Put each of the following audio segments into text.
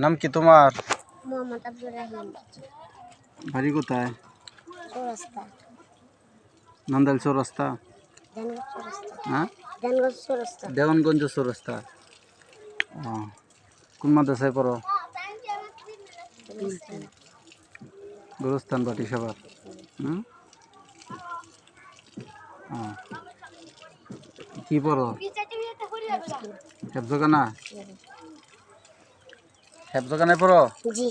নাম কি তোমার? মোহাম্মদ আব্দুর রহিম। বাড়ি কোথায়? চৌরাস্তা। নান্দাইল চৌরাস্তা? ধানগঞ্জ চৌরাস্তা। হ্যাঁ, ধানগঞ্জ চৌরাস্তা। দেওয়ানগঞ্জ চৌরাস্তা। ও, কোন মাদ্রাসায় পড়ো? গুরুস্থান বাটি সবার। কি পড়ো? হেফজখানা? হেফজখানায় পড়ো? জি।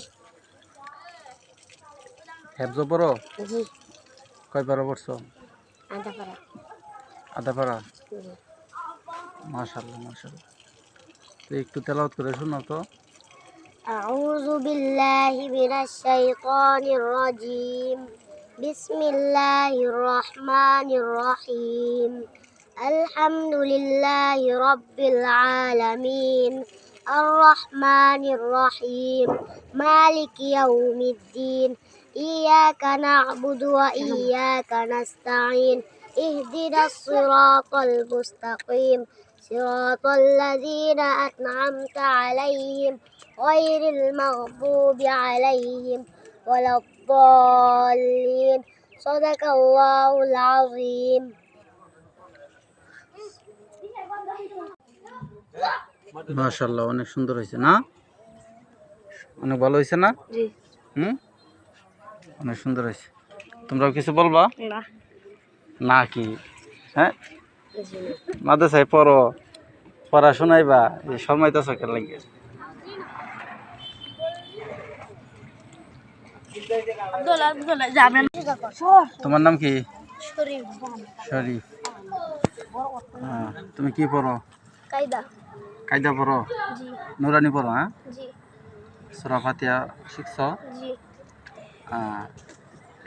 হেফজ পড়ো? জি। কয় পারা পড়ছো? আদাপাড়া। আদাপাড়া? জি। মাশাআল্লাহ মাশাআল্লাহ। তো একটু তেলাওয়াত করে শোনাও তো। أعوذ بالله من الشيطان الرجيم بسم الله الرحمن الرحيم الحمد لله رب العالمين الرحمن الرحيم مالك يوم الدين إياك نعبد وإياك نستعين اهدنا الصراط المستقيم صراط الذين أنعمت عليهم غير المغضوب عليهم ولا الضالين صدق الله العظيم মাশাআল্লাহ, অনেক সুন্দর হয়েছে না? অনেক ভালো হয়েছে না? জি। অনেক সুন্দর হয়েছে। তোমরাও কিছু বলবা? না। না কি? হ্যাঁ, মাদ্রাসায় পড়ো, পড়াশোনাইবা, এই শর্মাইতেছ কেন লাগে? তোমার নাম কি? শরীফ। তুমি কি পড়ো? কায়দা। কায়দা পড়ো? জি। নুরানি পড়ো? হ্যাঁ, জি। সূরা ফাতিহা শিখছো? জি।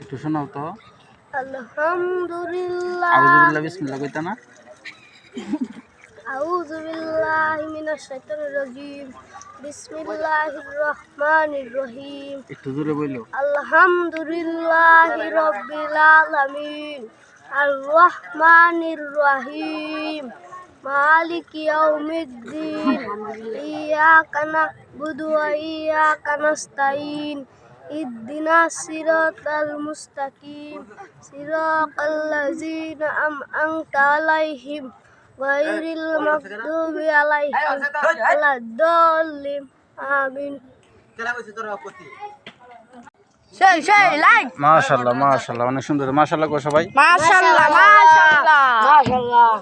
একটু শোনাও তো। আলহামদুলিল্লাহ। আউযু বিল্লাহি বিসমিল্লাহ কইতা না? আউযু বিল্লাহি মিনাশ শাইতানির রাজিম বিসমিল্লাহির রহমানির রহিম একটু জোরে বলো। আলহামদুলিল্লাহি রাব্বিল আলামিন আর রহমানির রহিম মালিকি ইয়াউমিদ্দিন ইয়াকা না'বুদু ওয়া ইয়াকা নাস্তাইন ইহদিনাস সিরাতাল মুস্তাকিম সিরাতাল লাযিনা আন'আমতা আলাইহিম গhairil maghdubi alaihim waladdallin আমিন। মাশাআল্লাহ মাশাআল্লাহ, অনেক সুন্দর। মাশাআল্লাহ কো সবাই। মাশাআল্লাহ মাশাআল্লাহ মাশাআল্লাহ।